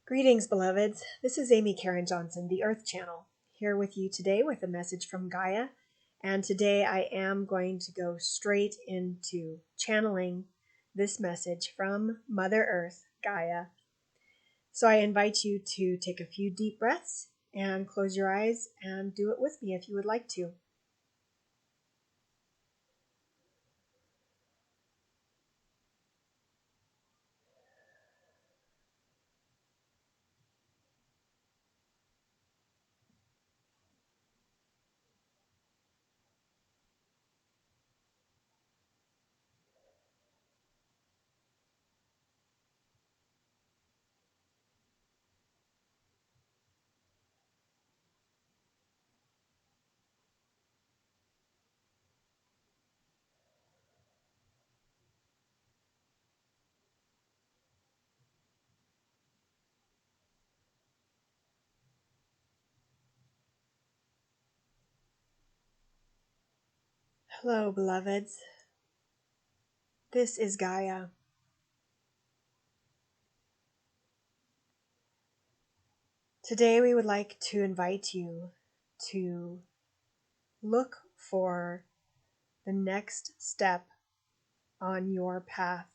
Greetings, beloveds. This is Amy Caryn Johnson, the Earth Channel, here with you today with a message from Gaia. And today I am going to go straight into channeling this message from Mother Earth, Gaia. So I invite you to take a few deep breaths and close your eyes and do it with me if you would like to. Hello, beloveds. This is Gaia. Today we would like to invite you to look for the next step on your path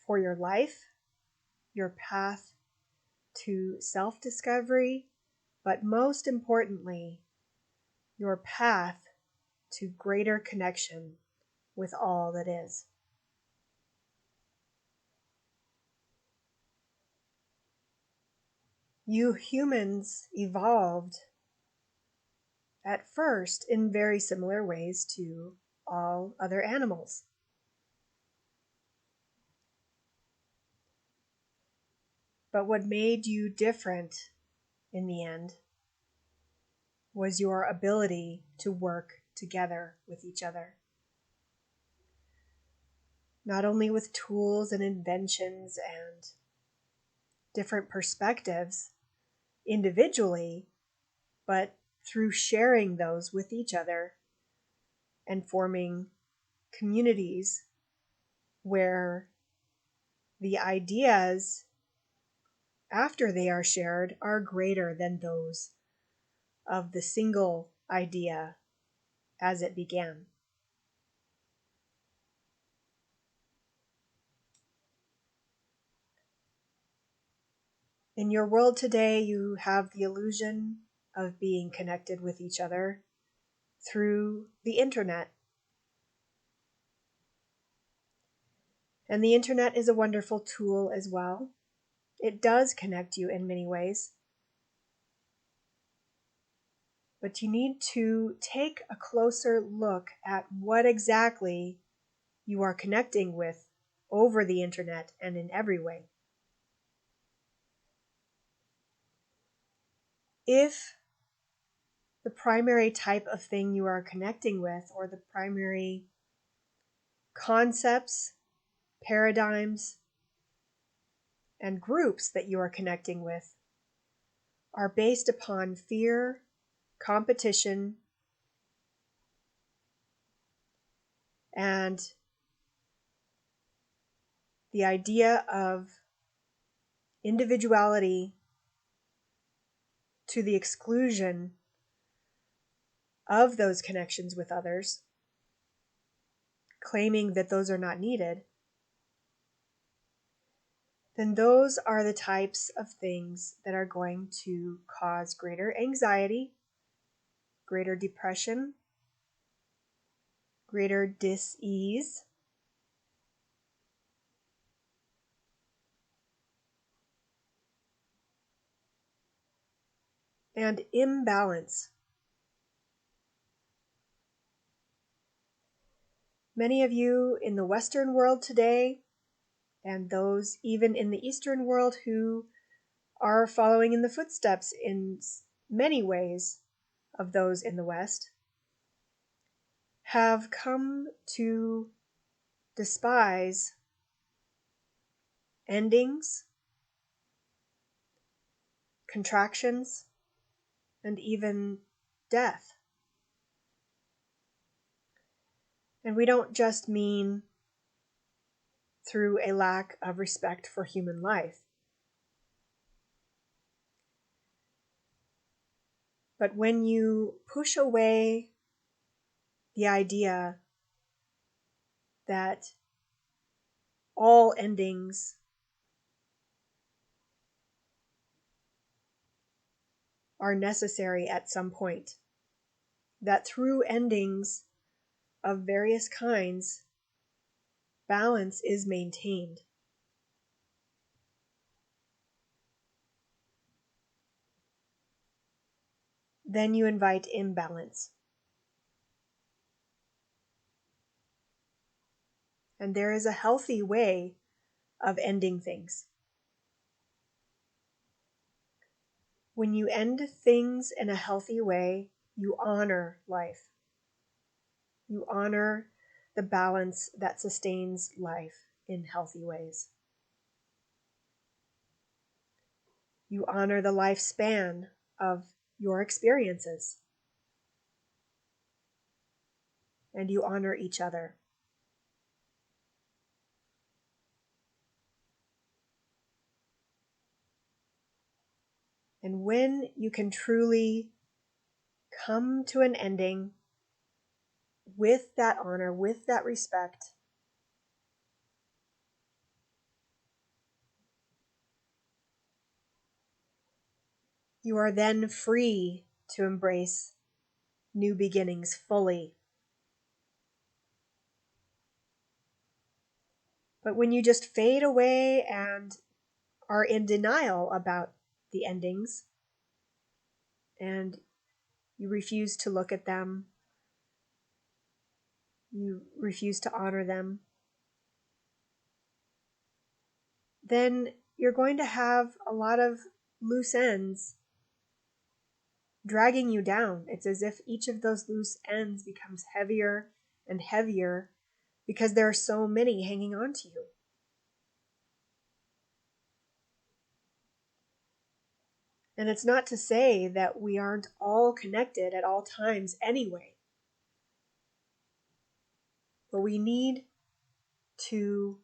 for your life, your path to self-discovery, but most importantly, your path to greater connection with all that is. You humans evolved at first in very similar ways to all other animals. But what made you different in the end was your ability to work together with each other. Not only with tools and inventions and different perspectives individually, but through sharing those with each other and forming communities where the ideas after they are shared are greater than those of the single idea as it began. In your world today, you have the illusion of being connected with each other through the internet. And the internet is a wonderful tool as well. It does connect you in many ways. But you need to take a closer look at what exactly you are connecting with over the internet and in every way. If the primary type of thing you are connecting with, or the primary concepts, paradigms, and groups that you are connecting with are based upon fear, competition, and the idea of individuality to the exclusion of those connections with others, claiming that those are not needed, then those are the types of things that are going to cause greater anxiety, greater depression, greater dis-ease, and imbalance. Many of you in the Western world today, and those even in the Eastern world who are following in the footsteps in many ways of those in the West, have come to despise endings, contractions, and even death. And we don't just mean through a lack of respect for human life. But when you push away the idea that all endings are necessary at some point, that through endings of various kinds, balance is maintained. Then you invite imbalance. And there is a healthy way of ending things. When you end things in a healthy way, you honor life. You honor the balance that sustains life in healthy ways. You honor the lifespan of your experiences. And you honor each other. And when you can truly come to an ending with that honor, with that respect, you are then free to embrace new beginnings fully. But when you just fade away and are in denial about the endings, and you refuse to look at them, you refuse to honor them, then you're going to have a lot of loose ends dragging you down. It's as if each of those loose ends becomes heavier and heavier because there are so many hanging on to you. And it's not to say that we aren't all connected at all times anyway. But we need to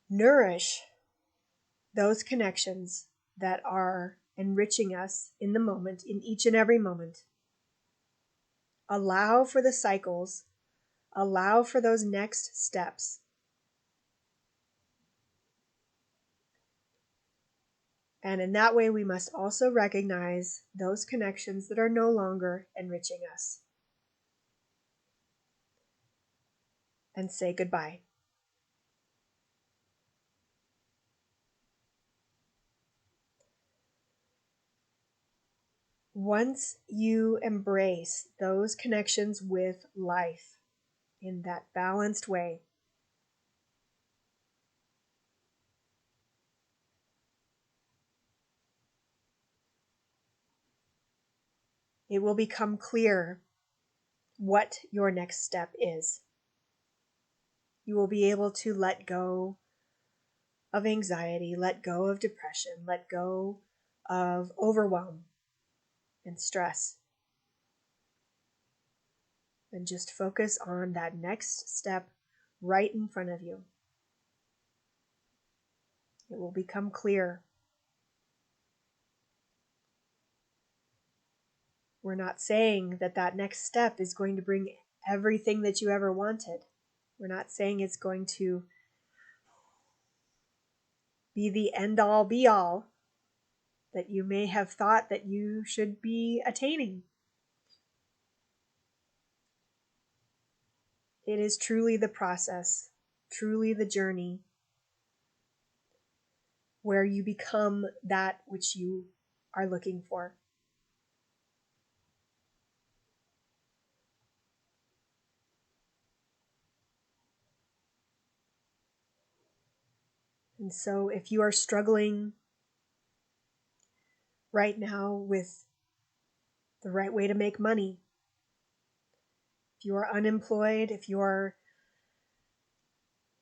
nourish those connections that are enriching us in the moment, in each and every moment. Allow for the cycles, allow for those next steps. And in that way, we must also recognize those connections that are no longer enriching us and say goodbye. Once you embrace those connections with life in that balanced way, it will become clear what your next step is. You will be able to let go of anxiety, let go of depression, let go of overwhelm and stress, and just focus on that next step right in front of you. It will become clear. We're not saying that that next step is going to bring everything that you ever wanted. We're not saying it's going to be the end all be all that you may have thought that you should be attaining. It is truly the process, truly the journey, where you become that which you are looking for. And so if you are struggling right now with the right way to make money, if you are unemployed, if you are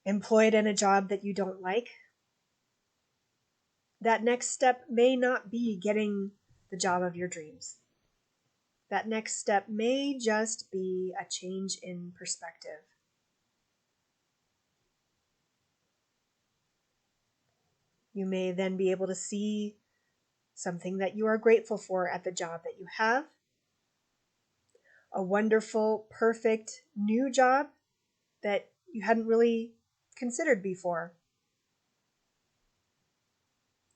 employed in a job that you don't like, that next step may not be getting the job of your dreams. That next step may just be a change in perspective. You may then be able to see something that you are grateful for at the job that you have, a wonderful, perfect new job that you hadn't really considered before.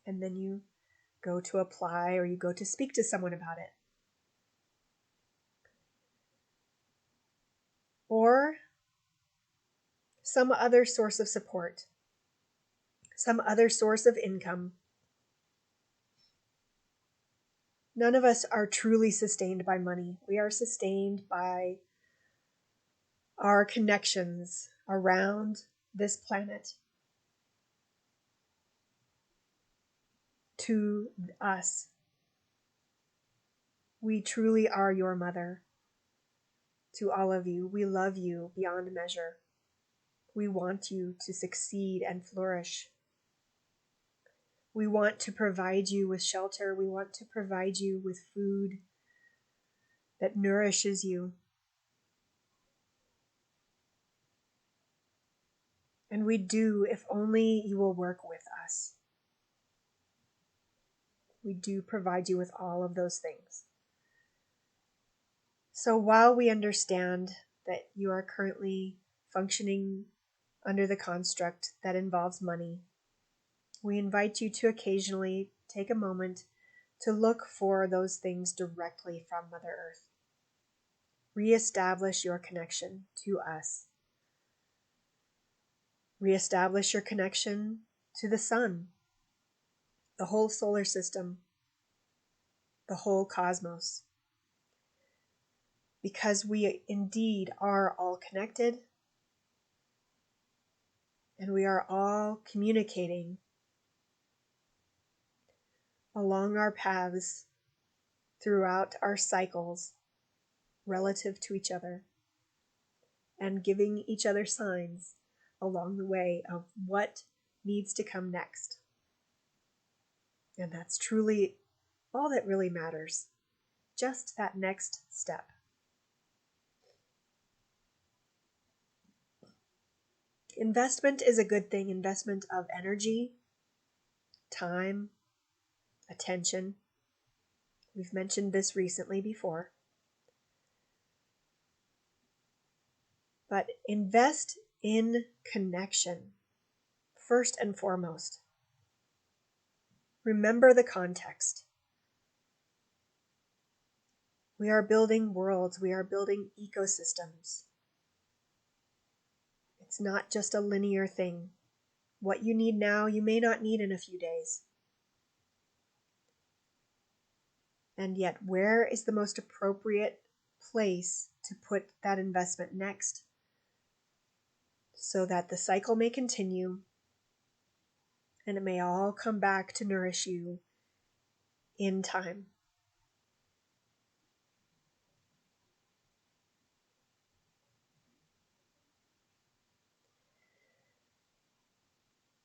And then you go to apply or you go to speak to someone about it. Or some other source of support, some other source of income. None of us are truly sustained by money. We are sustained by our connections around this planet to us. We truly are your mother to all of you. We love you beyond measure. We want you to succeed and flourish. We want to provide you with shelter. We want to provide you with food that nourishes you. And we do if only you will work with us. We do provide you with all of those things. So while we understand that you are currently functioning under the construct that involves money, we invite you to occasionally take a moment to look for those things directly from Mother Earth. Reestablish your connection to us. Reestablish your connection to the sun, the whole solar system, the whole cosmos. Because we indeed are all connected, and we are all communicating along our paths throughout our cycles relative to each other, and giving each other signs along the way of what needs to come next. And that's truly all that really matters, just that next step. Investment is a good thing, investment of energy, time, attention. We've mentioned this recently before. But invest in connection, first and foremost. Remember the context. We are building worlds, we are building ecosystems. It's not just a linear thing. What you need now, you may not need in a few days. And yet, where is the most appropriate place to put that investment next, so that the cycle may continue and it may all come back to nourish you in time?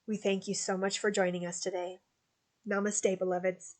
We thank you so much for joining us today. Namaste, beloveds.